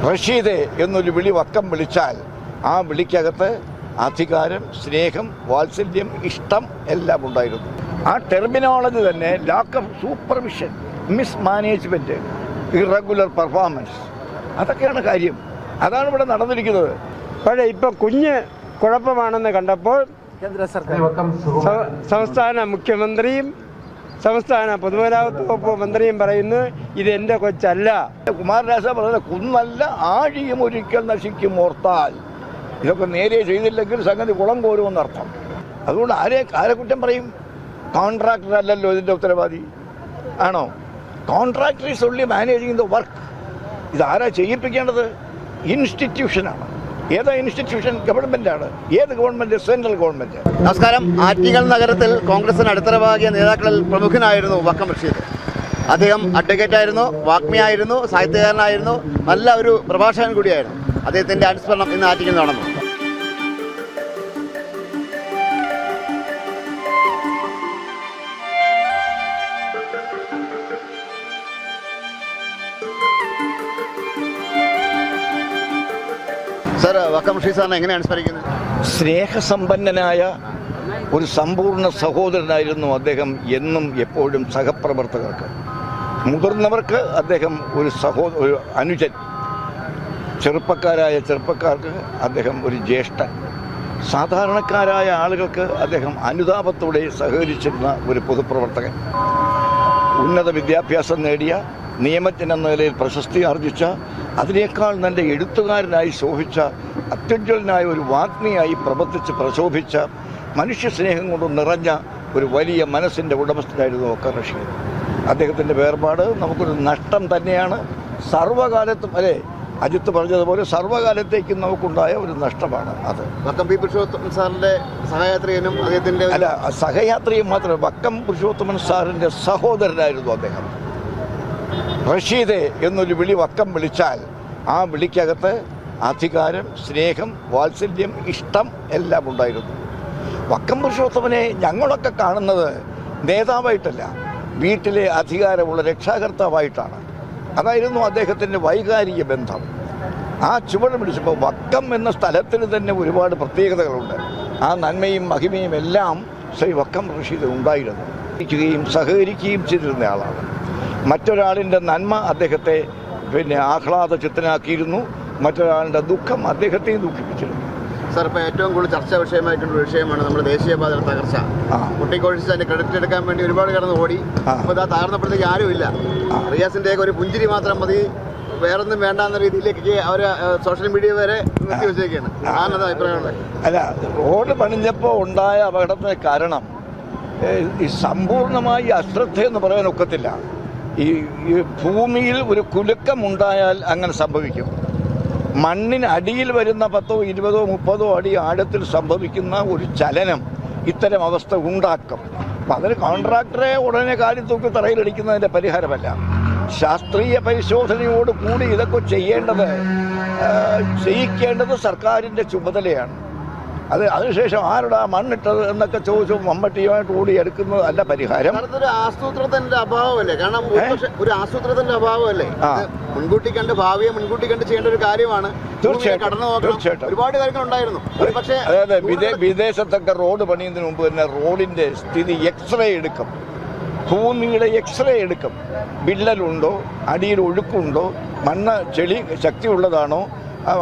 റഷീദ് എന്നൊരു വിളി വക്കം വിളിച്ചാൽ ആ വിളിക്കകത്ത് അധികാരം, സ്നേഹം, വാത്സല്യം, ഇഷ്ടം എല്ലാം ഉണ്ടായിരുന്നു. ആ ടെർമിനോളജി തന്നെ lack of supervision, mismanagement, irregular performance, അതൊക്കെയാണ് കാര്യം. അതാണ് ഇവിടെ നടന്നിരിക്കുന്നത്. പക്ഷേ ഇപ്പോൾ കുഞ്ഞ് കുഴപ്പമാണെന്ന് കണ്ടപ്പോൾ കേന്ദ്ര സർക്കാർ, സംസ്ഥാന മുഖ്യമന്ത്രിയും സംസ്ഥാന പൊതുമരാമത്ത് വകുപ്പ് മന്ത്രിയും പറയുന്നു ഇതെൻ്റെ കൊച്ചല്ല. കുമാരനാശ പറഞ്ഞ കുന്നല്ല ആഴിയും ഒരിക്കൽ നശിക്കും ഓർത്താൽ. ഇതൊക്കെ നേരെ ചെയ്തില്ലെങ്കിൽ സംഗതി കുളം കോരുമെന്നർത്ഥം. അതുകൊണ്ട് ആരെ കുറ്റം പറയും? കോൺട്രാക്ടർ അല്ലല്ലോ ഇതിൻ്റെ ഉത്തരവാദി, ആണോ? Contractor is only managing the work. ഇതാരാ ചെയ്യിപ്പിക്കേണ്ടത്? ഇൻസ്റ്റിറ്റ്യൂഷനാണ്. ഏതാ ഇൻസ്റ്റിറ്റ്യൂഷൻ? ഗവൺമെൻറ്റാണ്. ഏത് ഗവൺമെൻറ്? Central government. നമസ്കാരം. ആറ്റിങ്ങൽ നഗരത്തിൽ കോൺഗ്രസിന് അടിത്തറവാകിയ നേതാക്കളിൽ പ്രമുഖനായിരുന്നു വക്കം റഷീദ്. അദ്ദേഹം അഡ്വക്കേറ്റായിരുന്നു, വാഗ്മിയായിരുന്നു, സാഹിത്യകാരനായിരുന്നു, നല്ല ഒരു പ്രഭാഷകൻ കൂടിയായിരുന്നു. അദ്ദേഹത്തിൻ്റെ അനുസ്മരണം ഇന്ന് ആറ്റിങ്ങൽ നടന്നു. സർ, വക്കം റഷീദ് സാറിനെ എങ്ങനെയാണ് സ്മരിക്കുന്നത്? സ്നേഹസമ്പന്നനായ ഒരു സമ്പൂർണ്ണ സഹോദരനായിരുന്നു അദ്ദേഹം. എന്നും എപ്പോഴും സഹപ്രവർത്തകർക്ക്, മുതിർന്നവർക്ക് അദ്ദേഹം ഒരു അനുജൻ, ചെറുപ്പക്കാർക്ക് അദ്ദേഹം ഒരു ജ്യേഷ്ഠൻ, സാധാരണക്കാരായ ആളുകൾക്ക് അദ്ദേഹം അനുതാപത്തോടെ സഹകരിച്ചിരുന്ന ഒരു പൊതുപ്രവർത്തകൻ, ഉന്നത വിദ്യാഭ്യാസം നേടിയ, നിയമജ്ഞനെന്ന നിലയിൽ പ്രശസ്തി ആർജിച്ച, അതിനേക്കാൾ നല്ല എഴുത്തുകാരനായി ശോഭിച്ച, അത്യുജ്വലനായ ഒരു വാഗ്മിയായി പ്രവർത്തിച്ച് പ്രശോഭിച്ച, മനുഷ്യസ്നേഹം കൊണ്ട് നിറഞ്ഞ ഒരു വലിയ മനസ്സിൻ്റെ ഉടമസ്ഥനായിരുന്നു വക്കം റഷീദ്. അദ്ദേഹത്തിൻ്റെ വേർപാട് നമുക്കൊരു നഷ്ടം തന്നെയാണ്. സർവ്വകാലത്തും, അല്ലേ, അജിത്ത് പറഞ്ഞതുപോലെ സർവ്വകാലത്തേക്കും നമുക്കുണ്ടായ ഒരു നഷ്ടമാണ് അത്. വക്കം പി പുരുഷോത്തമൻ സാറിൻ്റെ സഹയാത്രികനും അദ്ദേഹത്തിൻ്റെ സഹയാത്രിയും മാത്രമല്ല, വക്കം പുരുഷോത്തമൻ സാറിൻ്റെ സഹോദരനായിരുന്നു അദ്ദേഹം. റഷീദ് എന്നൊരു വിളി വക്കം വിളിച്ചാൽ ആ വിളിക്കകത്ത് അധികാരം, സ്നേഹം, വാത്സല്യം, ഇഷ്ടം എല്ലാം ഉണ്ടായിരുന്നു. വക്കം പുരുഷോത്തമനെ ഞങ്ങളൊക്കെ കാണുന്നത് നേതാവായിട്ടല്ല, വീട്ടിലെ അധികാരമുള്ള രക്ഷാകർത്താവായിട്ടാണ്. അതായിരുന്നു അദ്ദേഹത്തിൻ്റെ വൈകാരിക ബന്ധം. ആ ചുവട് പിടിച്ചപ്പോൾ വക്കം എന്ന സ്ഥലത്തിന് തന്നെ ഒരുപാട് പ്രത്യേകതകളുണ്ട്. ആ നന്മയും മഹിമയും എല്ലാം ശ്രീ വക്കം റഷീദ് ഉണ്ടായിരുന്നു. സഹകരിക്കുകയും ചെയ്തിരുന്ന ആളാണ്. മറ്റൊരാളിൻ്റെ നന്മ അദ്ദേഹത്തെ ആഹ്ലാദ ചിത്തനാക്കിയിരുന്നു, മറ്റൊരാളുടെ ദുഃഖം അദ്ദേഹത്തെയും ദുഃഖിപ്പിച്ചിരുന്നു. സാർ, ഇപ്പോൾ ഏറ്റവും കൂടുതൽ ചർച്ചാ വിഷയമായിട്ടുള്ള വിഷയമാണ് നമ്മുടെ ദേശീയപാതയുടെ തകർച്ച. കുട്ടിക്കോഴിച്ച് അതിൻ്റെ ക്രെഡിറ്റ് എടുക്കാൻ വേണ്ടി ഒരുപാട് കിടന്ന് ഓടി. അപ്പോൾ ഇതാ തകർന്നപ്പോഴത്തേക്ക് ആരുമില്ല. റിയാസിൻ്റെയൊക്കെ ഒരു പുഞ്ചിരി മാത്രം മതി, വേറൊന്നും വേണ്ട എന്ന രീതിയിലേക്ക് അവർ സോഷ്യൽ മീഡിയ വരെ നിർത്തി വെച്ചേക്കാണ്. ആണെന്നത് അഭിപ്രായമുള്ളത്. അല്ല, റോഡ് പണിഞ്ഞപ്പോൾ ഉണ്ടായ അപകടത്തിന് കാരണം ഈ സമ്പൂർണ്ണമായി അശ്രദ്ധയെന്ന് പറയാൻ ഒക്കത്തില്ല. ഈ ഭൂമിയിൽ ഒരു കുലുക്കമുണ്ടായാൽ അങ്ങനെ സംഭവിക്കും. മണ്ണിന് അടിയിൽ വരുന്ന 10, 20, 30 അടി ആഴത്തിൽ സംഭവിക്കുന്ന ഒരു ചലനം ഇത്തരം അവസ്ഥ ഉണ്ടാക്കും. അപ്പം അതിന് കോൺട്രാക്ടറെ ഉടനെ കാര്യം തൂക്കി തറയിലടിക്കുന്നതിൻ്റെ പരിഹാരമല്ല. ശാസ്ത്രീയ പരിശോധനയോട് കൂടി ഇതൊക്കെ ചെയ്യിക്കേണ്ടത് സർക്കാരിൻ്റെ ചുമതലയാണ്. അതിനുശേഷം ആരുടെ മണ്ണിട്ടത് എന്നൊക്കെ ചോദിച്ചു മമ്മട്ടിയുമായിട്ട് കൂടി എടുക്കുന്നത് അല്ല പരിഹാരം. ഒരു ആസൂത്രണത്തിന്റെ അഭാവമല്ലേ? കാരണം ഒരു ആസൂത്രണത്തിന്റെ അഭാവമല്ലേ? മുൻകൂട്ടി കണ്ട് ഭാവിയെ മുൻകൂട്ടി കണ്ട് ചെയ്യേണ്ട ഒരു കാര്യമാണ്. തീർച്ചയായിട്ടും ഒരുപാട് കാര്യങ്ങൾ ഉണ്ടായിരുന്നു. പക്ഷേ അതെ, വിദേശത്തൊക്കെ റോഡ് പണിയുന്നതിന് മുമ്പ് തന്നെ റോഡിന്റെ സ്ഥിതി എക്സ്റേ എടുക്കും, ഭൂമിയുടെ എക്സ്റേ എടുക്കും. വിള്ളലുണ്ടോ, അടിയിൽ ഒഴുക്കുണ്ടോ, മണ്ണ് ചെളി ശക്തിയുള്ളതാണോ,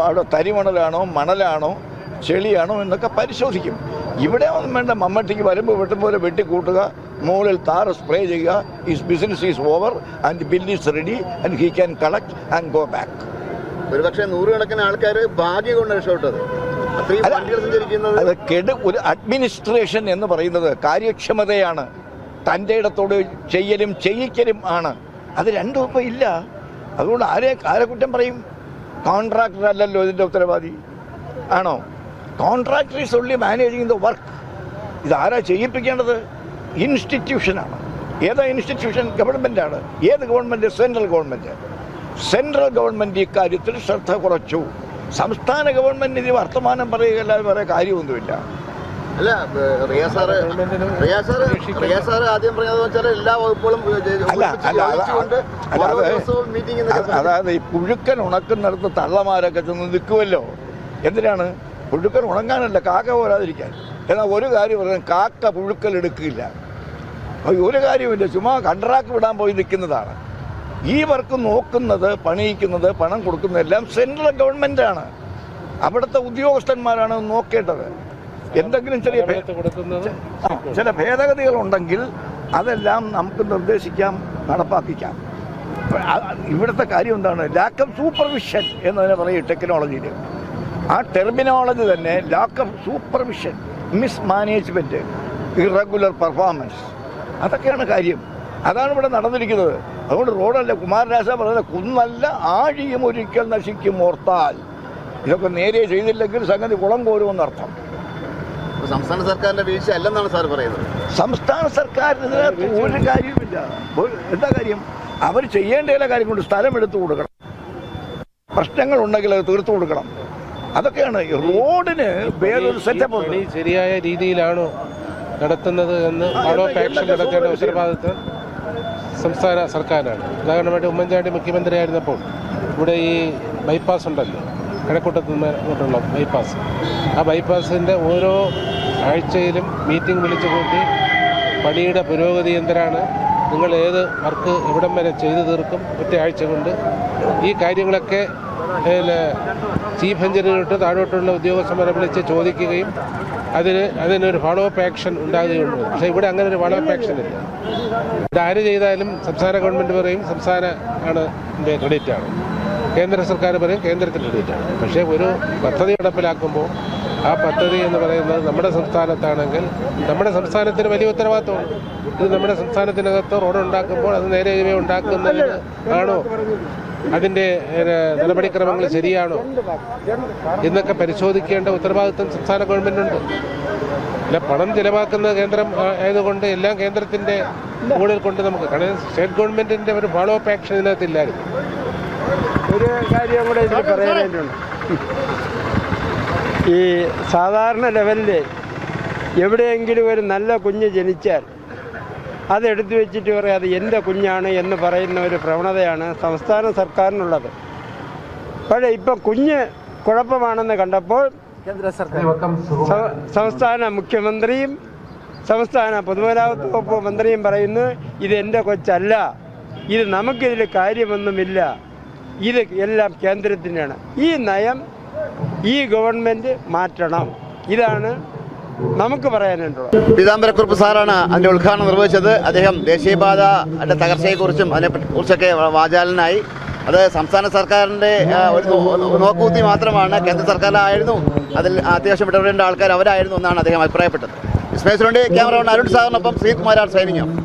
അവിടെ തരിമണലാണോ, മണലാണോ, ചെളിയാണോ എന്നൊക്കെ പരിശോധിക്കും. ഇവിടെ ഒന്നും വേണ്ട, മമ്മട്ടിക്ക് വരുമ്പോൾ വെട്ടുമ്പോൾ വെട്ടിക്കൂട്ടുക, മുകളിൽ താറ് സ്പ്രേ ചെയ്യുക. His business is over and bill is ready and he can collect and go back. ഒരുപക്ഷെ നൂറുകണക്കിന് ആൾക്കാർ ഭാഗ്യം കൊണ്ട് രക്ഷപ്പെട്ടത്. അത് ഒരു അഡ്മിനിസ്ട്രേഷൻ എന്ന് പറയുന്നത് കാര്യക്ഷമതയാണ്, തൻ്റെ ഇടത്തോട് ചെയ്യലും ചെയ്യിക്കലും ആണ്. അത് രണ്ടും ഇപ്പം ഇല്ല. അതുകൊണ്ട് ആരെ കുറ്റം പറയും? കോൺട്രാക്ടർ അല്ലല്ലോ ഇതിൻ്റെ ഉത്തരവാദി, ആണോ? Contractor is only managing the work. ഇതാരാ ചെയ്യിപ്പിക്കേണ്ടത്? ഇൻസ്റ്റിറ്റ്യൂഷനാണ്. ഏതാ ഇൻസ്റ്റിറ്റ്യൂഷൻ? ഗവൺമെൻറ്റാണ്. ഏത് government? Central government. Central government ഇക്കാര്യത്തിൽ ശ്രദ്ധ കുറച്ചു. സംസ്ഥാന ഗവൺമെൻറ് ഇത് വർത്തമാനം പറയുകയല്ലാതെ വേറെ കാര്യമൊന്നുമില്ല. അല്ല റിയാസ് സാറ് ആദ്യം പറഞ്ഞതെന്ന് വെച്ചാൽ എല്ലാ വകുപ്പുകളും അതായത് ഈ പുഴുക്കൻ ഉണക്കുന്നിടത്ത് തള്ളമാരൊക്കെ ചെന്ന് നിൽക്കുമല്ലോ. എന്തിനാണ്? പുഴുക്കൻ ഉണങ്ങാനല്ല, കാക്ക പോരാതിരിക്കാൻ. എന്നാൽ ഒരു കാര്യം പറയാൻ, കാക്ക പുഴുക്കൽ എടുക്കില്ല. ഒരു കാര്യമില്ല, ചുമ്മാ കൺട്രാക്ട് വിടാൻ പോയി നിൽക്കുന്നതാണ്. ഈ വർക്ക് നോക്കുന്നത്, പണിയിക്കുന്നത്, പണം കൊടുക്കുന്നതെല്ലാം സെൻട്രൽ ഗവൺമെൻറ്റാണ്. അവിടുത്തെ ഉദ്യോഗസ്ഥന്മാരാണ് നോക്കേണ്ടത്. എന്തെങ്കിലും ചില ഭേദഗതികളുണ്ടെങ്കിൽ അതെല്ലാം നമുക്ക് നിർദ്ദേശിക്കാം, നടപ്പാക്കിക്കാം. ഇവിടുത്തെ കാര്യം എന്താണ്? ലാക്ക് ഓഫ് സൂപ്പർവിഷൻ എന്നതിനെ പറയും ടെക്നോളജിയിൽ. ആ ടെർമിനോളജി തന്നെ lack of supervision, mismanagement, irregular performance, അതൊക്കെയാണ് കാര്യം. അതാണ് ഇവിടെ നടന്നിരിക്കുന്നത്. അതുകൊണ്ട് റോഡല്ല, കുമാരനാശ പറഞ്ഞത് കുന്നല്ല ആഴിയും ഒരിക്കൽ നശിക്കും ഓർത്താൽ. ഇതൊക്കെ നേരെ ചെയ്തില്ലെങ്കിൽ സംഗതി കുളം കോരുമെന്നർത്ഥം. സംസ്ഥാന സർക്കാരിന്റെ വീഴ്ച അല്ലെന്നാണ് സാർ പറയുന്നത്. സംസ്ഥാന സർക്കാരിന് ഇതിനകത്ത് ഒരു കാര്യവുമില്ല. എന്താ കാര്യം? അവർ ചെയ്യേണ്ട എല്ലാ കാര്യം കൊണ്ട് സ്ഥലം എടുത്തു കൊടുക്കണം, പ്രശ്നങ്ങളുണ്ടെങ്കിൽ അത് തീർത്തു കൊടുക്കണം. അതൊക്കെയാണ് റോഡിന് വേറൊരു സെറ്റപ്പ്. ശരിയായ രീതിയിലാണോ നടത്തുന്നത് എന്ന് ഫോളോ അപ്പ് ആക്ഷൻ നടത്തേണ്ട ഉത്തരവാദിത്വം സംസ്ഥാന സർക്കാരാണ്. ഉദാഹരണമായിട്ട് ഉമ്മൻചാണ്ടി മുഖ്യമന്ത്രിയായിരുന്നപ്പോൾ ഇവിടെ ഈ ബൈപ്പാസ് ഉണ്ടല്ലോ, കഴക്കൂട്ടത്ത് നിന്നുള്ള ബൈപ്പാസ്, ആ ബൈപ്പാസിൻ്റെ ഓരോ ആഴ്ചയിലും മീറ്റിംഗ് വിളിച്ചു കൂട്ടി പണിയുടെ പുരോഗതി എന്തിനാണ്, നിങ്ങൾ ഏത് വർക്ക് എവിടം വരെ ചെയ്തു തീർക്കും, ഒറ്റ ആഴ്ച കൊണ്ട്, ഈ കാര്യങ്ങളൊക്കെ ചീഫ് എഞ്ചിനീയറിട്ട് താഴോട്ടുള്ള ഉദ്യോഗസ്ഥന്മാരെ വിളിച്ച് ചോദിക്കുകയും അതിനൊരു ഫോളോ അപ്പ് ആക്ഷൻ ഉണ്ടാകുകയുണ്ട്. പക്ഷേ ഇവിടെ അങ്ങനെ ഒരു ഫോളോ അപ്പ് ആക്ഷൻ ഇല്ല. ഇവിടെ ആര് ചെയ്താലും സംസ്ഥാന ഗവൺമെൻറ് പറയും സംസ്ഥാന ആണ് ക്രെഡിറ്റാണ്, കേന്ദ്ര സർക്കാർ പറയും കേന്ദ്രത്തിൻ്റെ ക്രെഡിറ്റാണ്. പക്ഷേ ഒരു പദ്ധതി നടപ്പിലാക്കുമ്പോൾ ആ പദ്ധതി എന്ന് പറയുന്നത് നമ്മുടെ സംസ്ഥാനത്താണെങ്കിൽ നമ്മുടെ സംസ്ഥാനത്തിന് വലിയ ഉത്തരവാദിത്വമാണ്. ഇത് നമ്മുടെ സംസ്ഥാനത്തിനകത്ത് റോഡ് ഉണ്ടാക്കുമ്പോൾ അത് നേരെ ഇവ ഉണ്ടാക്കുന്നതിന് ആണോ, അതിൻ്റെ നടപടിക്രമങ്ങൾ ശരിയാണോ എന്നൊക്കെ പരിശോധിക്കേണ്ട ഉത്തരവാദിത്വം സംസ്ഥാന ഗവൺമെൻറ്റുണ്ട്. അല്ല, പണം ചിലവാക്കുന്ന കേന്ദ്രം ആയതുകൊണ്ട് എല്ലാം കേന്ദ്രത്തിൻ്റെ മുകളിൽ കൊണ്ട് നമുക്ക്, കാരണം സ്റ്റേറ്റ് ഗവൺമെൻറ്റിൻ്റെ ഒരു ഫോളോ അപ്പ് ആക്ഷൻ ഇതിനകത്തില്ലായിരുന്നു. ഒരു കാര്യം കൂടെ ഇതിൽ പറയാനായിട്ടുണ്ട്. ഈ സാധാരണ ലെവലിൽ എവിടെയെങ്കിലും ഒരു നല്ല കുഞ്ഞ് ജനിച്ചാൽ അതെടുത്തു വെച്ചിട്ട് പറയാം അത് എൻ്റെ കുഞ്ഞാണ് എന്ന് പറയുന്ന ഒരു പ്രവണതയാണ് സംസ്ഥാന സർക്കാരിനുള്ളത്. പക്ഷേ ഇപ്പം കുഞ്ഞ് കുഴപ്പമാണെന്ന് കണ്ടപ്പോൾ സംസ്ഥാന മുഖ്യമന്ത്രിയും സംസ്ഥാന പൊതുമരാമത്ത് വകുപ്പ് മന്ത്രിയും പറയുന്നു ഇത് എൻ്റെ കൊച്ചല്ല, ഇത് നമുക്കിതിൽ കാര്യമൊന്നുമില്ല, ഇത് എല്ലാം കേന്ദ്രത്തിനാണ്. ഈ നയം ഈ ഗവൺമെൻറ് മാറ്റണം. ഇതാണ് നമുക്ക് പറയാനുള്ളത്. പീതാംബരക്കുറുപ്പ് സാറാണ് അതിൻ്റെ ഉദ്ഘാടനം നിർവഹിച്ചത്. അദ്ദേഹം ദേശീയപാതയുടെ തകർച്ചയെക്കുറിച്ചും അതിനെക്കുറിച്ചൊക്കെ വാചാലനായി. അത് സംസ്ഥാന സർക്കാരിൻ്റെ ഒരു നോക്കുകുത്തി മാത്രമാണ്. കേന്ദ്ര സർക്കാരായിരുന്നു അതിൽ അത്യാവശ്യം ഇടപെടേണ്ട ആൾക്കാർ അവരായിരുന്നു എന്നാണ് അദ്ദേഹം അഭിപ്രായപ്പെട്ടത്. ഇസ്മേൽ സുരണ്ടി, ക്യാമറ അരുൺ സാറിനൊപ്പം ശ്രീകുമാരാർ സൈനിങ് ഓഫ്.